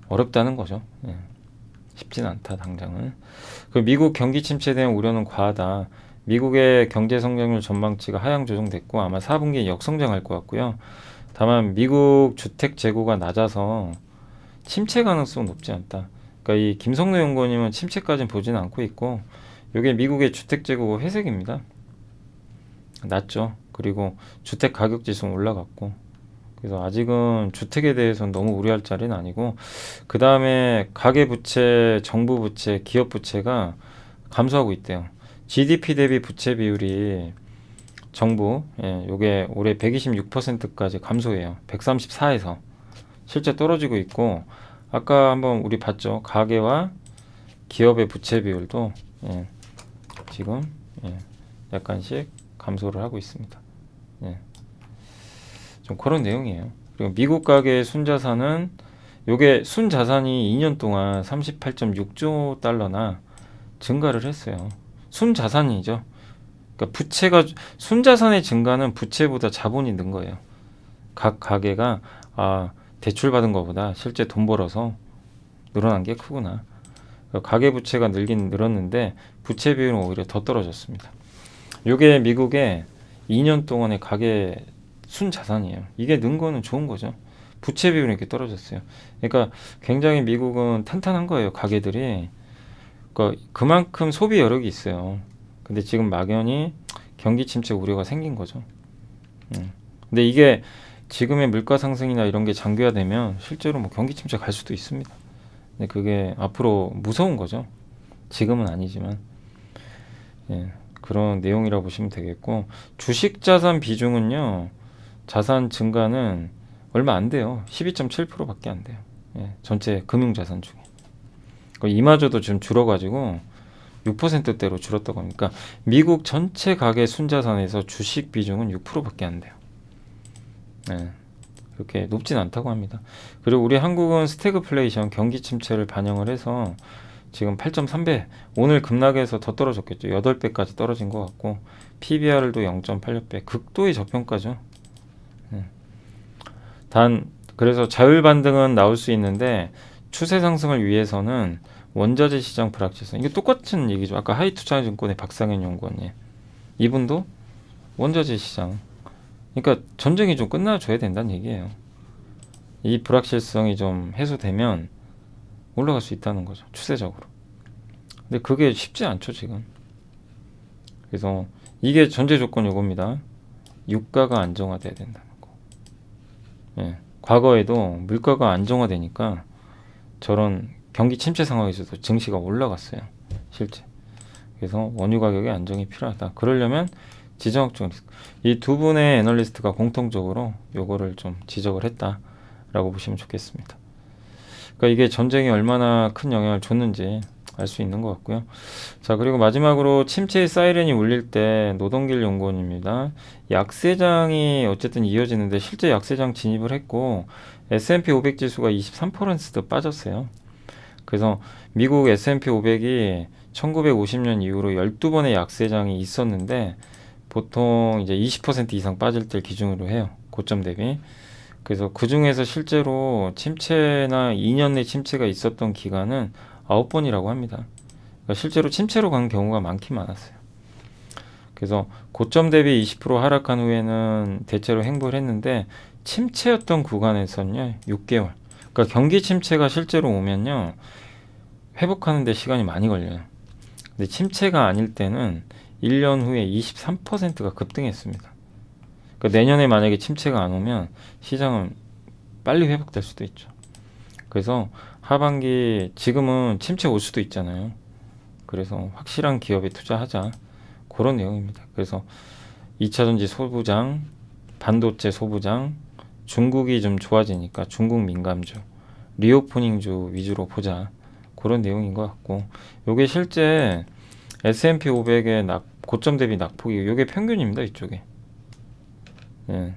어렵다는 거죠. 쉽진 않다 당장은. 그 미국 경기 침체에 대한 우려는 과하다. 미국의 경제 성장률 전망치가 하향 조정됐고 아마 4분기에 역성장할 것 같고요. 다만 미국 주택 재고가 낮아서 침체 가능성은 높지 않다. 그러니까 이 김성노 연구원님은 침체까지는 보지는 않고 있고 이게 미국의 주택 재고가 회색입니다. 낮죠. 그리고 주택 가격 지수는 올라갔고 그래서 아직은 주택에 대해서는 너무 우려할 자리는 아니고 그 다음에 가계부채, 정부 부채, 기업 부채가 감소하고 있대요. GDP 대비 부채 비율이 정부 요게 올해 126%까지 감소해요. 134에서 실제 떨어지고 있고 아까 한번 우리 봤죠. 가계와 기업의 부채 비율도 지금 약간씩 감소를 하고 있습니다. 좀 그런 내용이에요. 그리고 미국 가계의 순자산은 요게 순자산이 2년 동안 38.6조 달러나 증가를 했어요. 순자산이죠. 그러니까 부채가 순자산의 증가는 부채보다 자본이 는 거예요. 각 가계가 대출 받은 것보다 실제 돈 벌어서 늘어난 게 크구나. 가계 부채가 늘었는데 부채 비율은 오히려 더 떨어졌습니다. 요게 미국의 2년 동안의 가계 순자산이에요. 이게 는 거는 좋은 거죠. 부채 비율이 이렇게 떨어졌어요. 그러니까 굉장히 미국은 탄탄한 거예요. 가계들이. 그러니까 그만큼 소비 여력이 있어요. 근데 지금 막연히 경기 침체 우려가 생긴 거죠. 근데 이게 지금의 물가 상승이나 이런 게 장기화되면 실제로 뭐 경기 침체 갈 수도 있습니다. 근데 그게 앞으로 무서운 거죠. 지금은 아니지만 그런 내용이라고 보시면 되겠고 주식 자산 비중은요. 자산 증가는 얼마 안 돼요. 12.7%밖에 안 돼요. 전체 금융자산 중에. 이마저도 지금 줄어가지고 6%대로 줄었다고 합니까? 미국 전체 가계 순자산에서 주식 비중은 6%밖에 안 돼요. 그렇게 높진 않다고 합니다. 그리고 우리 한국은 스태그플레이션 경기 침체를 반영을 해서 지금 8.3배 오늘 급락해서 더 떨어졌겠죠. 8배까지 떨어진 것 같고 PBR도 0.86배 극도의 저평가죠. 단 그래서 자율 반등은 나올 수 있는데 추세 상승을 위해서는 원자재 시장 불확실성 이게 똑같은 얘기죠. 아까 하이투자증권의 박상현 연구원님 이분도 원자재 시장 그러니까 전쟁이 좀 끝나줘야 된다는 얘기예요. 이 불확실성이 좀 해소되면 올라갈 수 있다는 거죠. 추세적으로. 근데 그게 쉽지 않죠 지금. 그래서 이게 전제 조건 요겁니다. 유가가 안정화돼야 된다는 거. 과거에도 물가가 안정화되니까 저런 경기 침체 상황에서도 증시가 올라갔어요. 실제. 그래서 원유 가격의 안정이 필요하다. 그러려면 지정학적 리스크. 이 두 분의 애널리스트가 공통적으로 요거를 좀 지적을 했다라고 보시면 좋겠습니다. 그러니까 이게 전쟁이 얼마나 큰 영향을 줬는지 알 수 있는 것 같고요. 자, 그리고 마지막으로 침체의 사이렌이 울릴 때 노동길 연구원입니다. 약세장이 어쨌든 이어지는데 실제 약세장 진입을 했고 S&P 500 지수가 23% 빠졌어요. 그래서 미국 S&P 500이 1950년 이후로 12번의 약세장이 있었는데 보통 이제 20% 이상 빠질 때 기준으로 해요. 고점 대비. 그래서 그 중에서 실제로 침체나 2년 내 침체가 있었던 기간은 9번이라고 합니다. 그러니까 실제로 침체로 간 경우가 많긴 많았어요. 그래서 고점 대비 20% 하락한 후에는 대체로 행보를 했는데 침체였던 구간에서는요 6개월. 그러니까 경기 침체가 실제로 오면요 회복하는 데 시간이 많이 걸려요. 근데 침체가 아닐 때는 1년 후에 23%가 급등했습니다. 그러니까 내년에 만약에 침체가 안 오면 시장은 빨리 회복될 수도 있죠. 그래서 하반기 지금은 침체 올 수도 있잖아요. 그래서 확실한 기업에 투자하자. 그런 내용입니다. 그래서 2차전지 소부장, 반도체 소부장, 중국이 좀 좋아지니까 중국 민감주, 리오프닝주 위주로 보자. 그런 내용인 것 같고 요게 실제 S&P 500의 고점 대비 낙폭이 요게 평균입니다. 이쪽에. 예.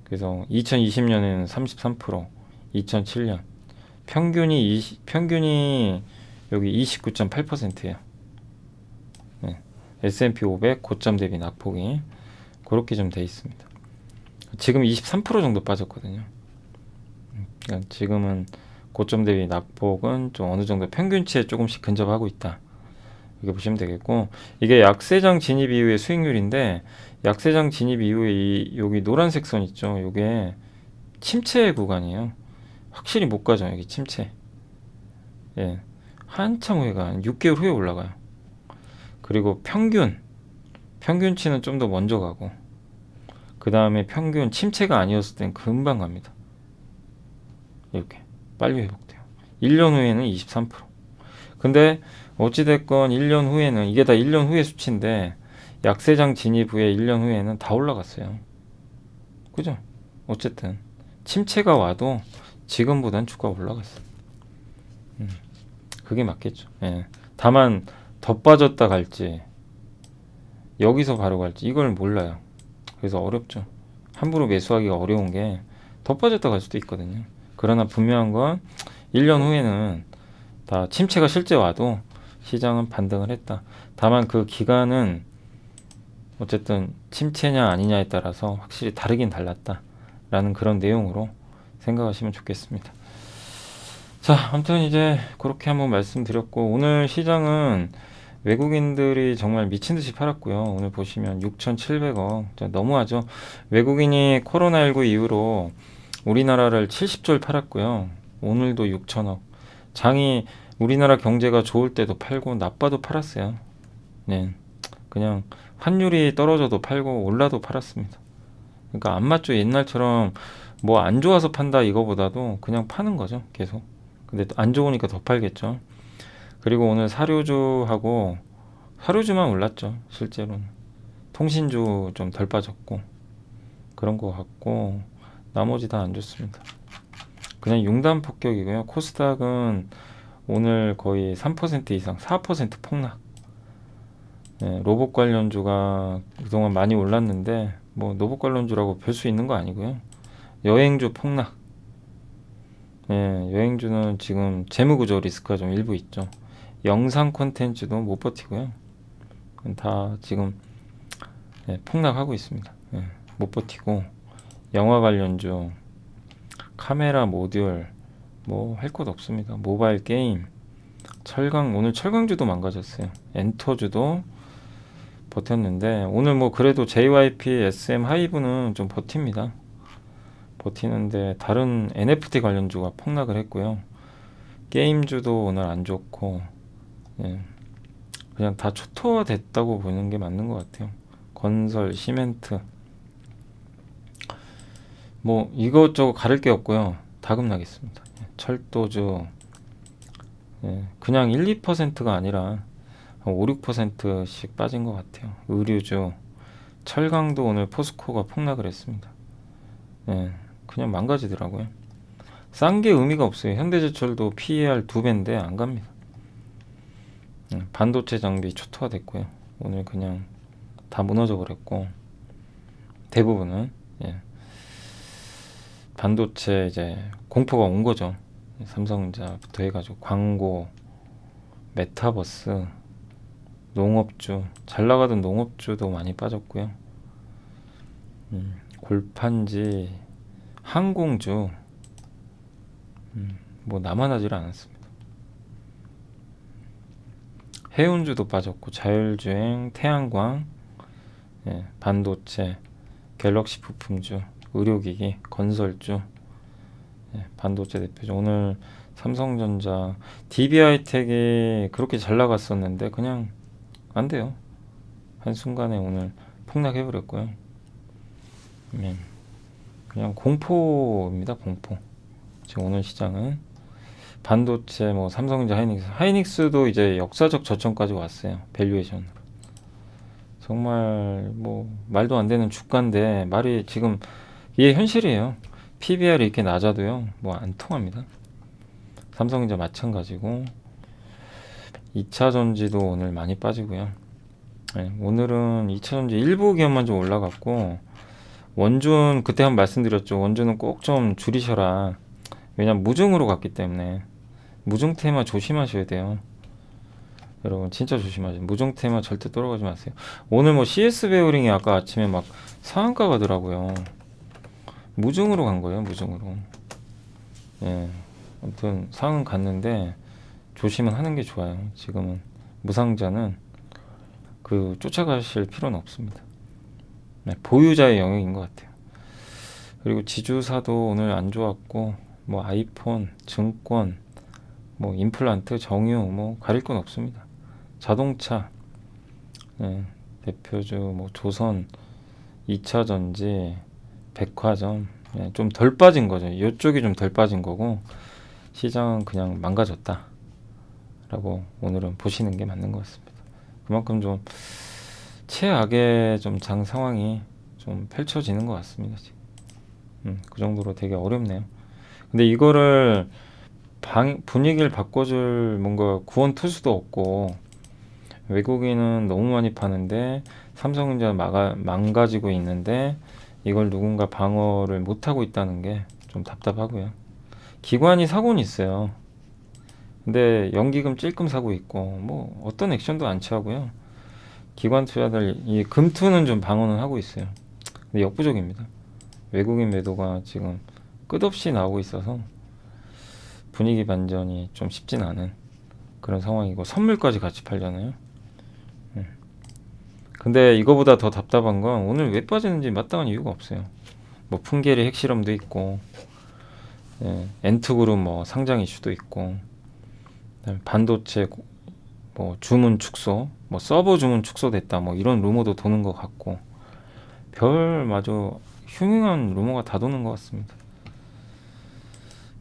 그래서 2020년에는 33%, 2007년 평균이 여기 29.8%예요. 예. S&P 500 고점 대비 낙폭이 그렇게 좀 돼 있습니다. 지금 23% 정도 빠졌거든요. 그러니까 지금은 고점 대비 낙폭은 좀 어느 정도 평균치에 조금씩 근접하고 있다. 이렇게 보시면 되겠고 이게 약세장 진입 이후의 수익률인데 약세장 진입 이후에 여기 노란색 선 있죠. 이게 침체 구간이에요. 확실히 못 가죠. 여기 침체. 예, 한참 후에가 한 6개월 후에 올라가요. 그리고 평균치는 좀 더 먼저 가고 그 다음에 평균 침체가 아니었을 땐 금방 갑니다. 이렇게 빨리 회복돼요. 1년 후에는 23%. 근데 어찌됐건 1년 후에는 이게 다 1년 후의 수치인데 약세장 진입 후에 1년 후에는 다 올라갔어요. 그죠? 어쨌든 침체가 와도 지금보단 주가가 올라갔어요. 그게 맞겠죠. 예. 다만 더 빠졌다 갈지 여기서 바로 갈지 이걸 몰라요. 그래서 어렵죠. 함부로 매수하기가 어려운 게 더 빠졌다 갈 수도 있거든요. 그러나 분명한 건 1년 후에는 다 침체가 실제 와도 시장은 반등을 했다. 다만 그 기간은 어쨌든 침체냐 아니냐에 따라서 확실히 다르긴 달랐다라는 그런 내용으로 생각하시면 좋겠습니다. 자, 아무튼 이제 그렇게 한번 말씀드렸고 오늘 시장은 외국인들이 정말 미친 듯이 팔았고요. 오늘 보시면 6,700억 너무하죠. 외국인이 코로나19 이후로 우리나라를 70조를 팔았고요. 오늘도 6천억. 장이 우리나라 경제가 좋을 때도 팔고 나빠도 팔았어요. 네, 그냥 환율이 떨어져도 팔고 올라도 팔았습니다. 그러니까 안 맞죠. 옛날처럼 뭐 안 좋아서 판다 이거보다도 그냥 파는 거죠. 계속. 근데 안 좋으니까 더 팔겠죠. 그리고 오늘 사료주만 올랐죠. 실제로는 통신주 좀 덜 빠졌고 그런 거 같고 나머지 다 안 좋습니다. 그냥 융단 폭격이고요. 코스닥은 오늘 거의 3% 이상 4% 폭락. 네, 로봇 관련주가 그동안 많이 올랐는데 뭐 로봇 관련주라고 별 수 있는 거 아니고요. 여행주 폭락. 네, 여행주는 지금 재무구조 리스크가 좀 일부 있죠. 영상 콘텐츠도 못 버티고요. 다 지금 네, 폭락하고 있습니다. 네, 못 버티고 영화 관련주, 카메라 모듈 뭐 할 것 없습니다. 모바일 게임, 오늘 철강주도 망가졌어요. 엔터주도 버텼는데 오늘 뭐 그래도 JYP, SM 하이브는 좀 버팁니다. 버티는데 다른 NFT 관련주가 폭락을 했고요. 게임주도 오늘 안 좋고 예, 그냥 다 초토화 됐다고 보는 게 맞는 것 같아요. 건설, 시멘트 뭐 이것저것 가릴 게 없고요. 다 급락했습니다. 철도주 예, 그냥 1, 2%가 아니라 한 5, 6%씩 빠진 것 같아요. 의류주 철강도 오늘 포스코가 폭락을 했습니다. 예, 그냥 망가지더라고요. 싼 게 의미가 없어요. 현대제철도 PER 2배인데 안 갑니다. 반도체 장비 초토화됐고요. 오늘 그냥 다 무너져 버렸고, 대부분은 예. 반도체 이제 공포가 온 거죠. 삼성전자부터 해가지고 광고, 메타버스, 농업주, 잘 나가던 농업주도 많이 빠졌고요. 골판지, 항공주, 뭐 나만 하질 않았습니다. 해운주도 빠졌고, 자율주행, 태양광, 예, 반도체, 갤럭시 부품주, 의료기기, 건설주, 예, 반도체 대표죠. 오늘 삼성전자, DB하이텍이 그렇게 잘 나갔었는데 그냥 안 돼요. 한순간에 오늘 폭락해버렸고요. 예, 그냥 공포입니다. 공포. 지금 오늘 시장은 반도체, 뭐 삼성전자, 하이닉스도 이제 역사적 저점까지 왔어요. 밸류에이션. 정말 뭐 말도 안 되는 주가인데 말이 지금 이게 현실이에요. PBR이 이렇게 낮아도요, 뭐 안 통합니다. 삼성전자 마찬가지고, 2차전지도 오늘 많이 빠지고요. 네, 오늘은 2차전지 일부 기업만 좀 올라갔고, 원준 그때 한번 말씀드렸죠. 원준은 꼭 좀 줄이셔라. 왜냐면 무중으로 갔기 때문에. 무중 테마 조심하셔야 돼요. 여러분 진짜 조심하세요. 무중 테마 절대 떨어가지 마세요. 오늘 뭐 CS 베어링이 아까 아침에 막 상한가 가더라고요. 무중으로 간 거예요. 무중으로. 예. 아무튼 상은 갔는데 조심은 하는 게 좋아요. 지금은 무상자는 그 쫓아가실 필요는 없습니다. 네, 보유자의 영역인 것 같아요. 그리고 지주사도 오늘 안 좋았고, 뭐 아이폰, 증권, 뭐 임플란트, 정유, 뭐 가릴 건 없습니다. 자동차, 예, 대표주 뭐 조선, 2차전지, 백화점, 예, 좀 덜 빠진 거죠. 이쪽이 좀 덜 빠진 거고, 시장은 그냥 망가졌다 라고 오늘은 보시는 게 맞는 것 같습니다. 그만큼 좀 최악의 좀 장 상황이 좀 펼쳐지는 것 같습니다. 지금. 그 정도로 되게 어렵네요. 근데 이거를 분위기를 바꿔줄 뭔가 구원 투수도 없고, 외국인은 너무 많이 파는데 삼성전자 망가지고 있는데 이걸 누군가 방어를 못하고 있다는 게 좀 답답하고요. 기관이 사고는 있어요. 근데 연기금 찔끔 사고 있고, 뭐 어떤 액션도 안 취하고요. 기관 투자들 이 금투는 좀 방어는 하고 있어요. 근데 역부족입니다. 외국인 매도가 지금 끝없이 나오고 있어서 분위기 반전이 좀 쉽진 않은 그런 상황이고, 선물까지 같이 팔잖아요. 근데 이거보다 더 답답한 건 오늘 왜 빠지는지 마땅한 이유가 없어요. 뭐 풍계리 핵실험도 있고, 예, 엔트그룹 뭐 상장 이슈도 있고, 반도체 뭐 주문 축소, 뭐 서버 주문 축소됐다, 뭐 이런 루머도 도는 것 같고, 별마저 흉흉한 루머가 다 도는 것 같습니다.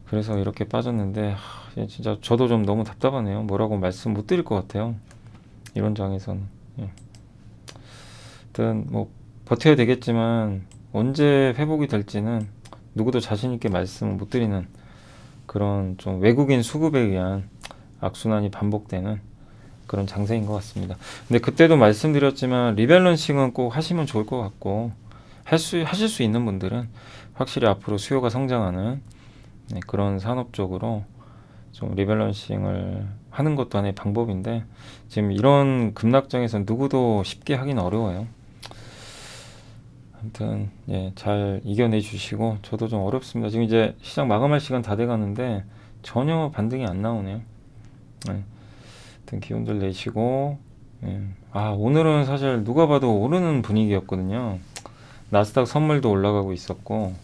그래서 이렇게 빠졌는데, 진짜 저도 좀 너무 답답하네요. 뭐라고 말씀 못 드릴 것 같아요. 이런 장에서는. 예. 하여튼 뭐 버텨야 되겠지만 언제 회복이 될지는 누구도 자신 있게 말씀을 못 드리는 그런 좀 외국인 수급에 의한 악순환이 반복되는 그런 장세인 것 같습니다. 근데 그때도 말씀드렸지만 리밸런싱은 꼭 하시면 좋을 것 같고, 하실 수 있는 분들은 확실히 앞으로 수요가 성장하는, 네, 그런 산업 쪽으로 좀 리밸런싱을 하는 것도 하나의 방법인데, 지금 이런 급락장에서 누구도 쉽게 하긴 어려워요. 아무튼 예, 잘 이겨내 주시고, 저도 좀 어렵습니다. 지금 이제 시장 마감할 시간 다 돼가는데 전혀 반등이 안 나오네요. 예, 하여튼 기운들 내시고, 예. 오늘은 사실 누가 봐도 오르는 분위기였거든요. 나스닥 선물도 올라가고 있었고,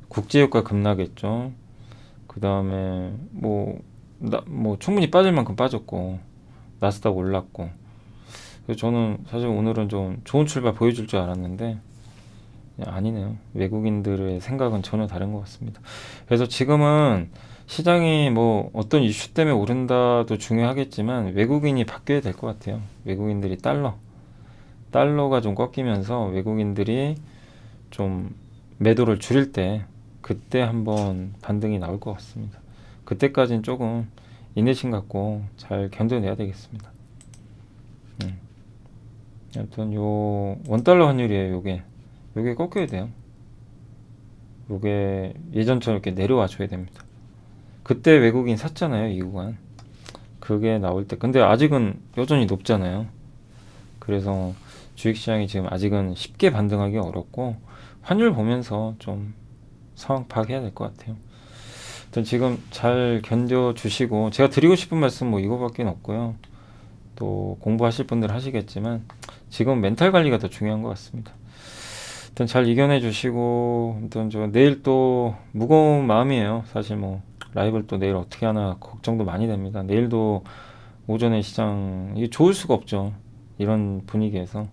국제유가 급락했죠. 그 다음에 뭐 충분히 빠질 만큼 빠졌고, 나스닥 올랐고, 그래서 저는 사실 오늘은 좀 좋은 출발 보여줄 줄 알았는데 아니네요. 외국인들의 생각은 전혀 다른 것 같습니다. 그래서 지금은 시장이 뭐 어떤 이슈 때문에 오른다도 중요하겠지만 외국인이 바뀌어야 될 것 같아요. 외국인들이 달러, 달러가 좀 꺾이면서 외국인들이 좀 매도를 줄일 때 그때 한번 반등이 나올 것 같습니다. 그때까지는 조금 인내심 갖고 잘 견뎌내야 되겠습니다. 아무튼 요 원달러 환율이에요. 요게 꺾여야 돼요. 요게 예전처럼 이렇게 내려와 줘야 됩니다. 그때 외국인 샀잖아요, 이 구간. 그게 나올 때. 근데 아직은 여전히 높잖아요. 그래서 주식시장이 지금 아직은 쉽게 반등하기 어렵고 환율 보면서 좀 상황 파악해야 될 것 같아요. 일단 지금 잘 견뎌주시고 제가 드리고 싶은 말씀 뭐 이거밖에 없고요. 또 공부하실 분들 하시겠지만 지금 멘탈 관리가 더 중요한 것 같습니다. 일단 잘 이겨내 주시고 일단 저 내일 또 무거운 마음이에요. 사실 뭐 라이브를 또 내일 어떻게 하나 걱정도 많이 됩니다. 내일도 오전에 시장 이게 좋을 수가 없죠. 이런 분위기에서.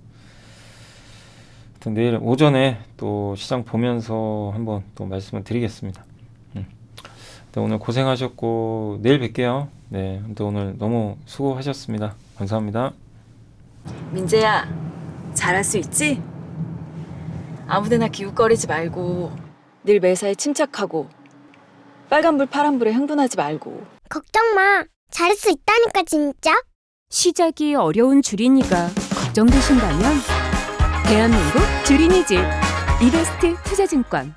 일단 내일 오전에 또 시장 보면서 한번 또 말씀을 드리겠습니다. 일단 오늘 고생하셨고 내일 뵐게요. 네, 또 오늘 너무 수고하셨습니다. 감사합니다. 민재야, 잘할 수 있지? 아무데나 기웃거리지 말고 늘 매사에 침착하고 빨간불 파란불에 흥분하지 말고. 걱정 마. 잘할 수 있다니까 진짜. 시작이 어려운 주린이가 걱정되신다면 대한민국 주린이집 이베스트 투자증권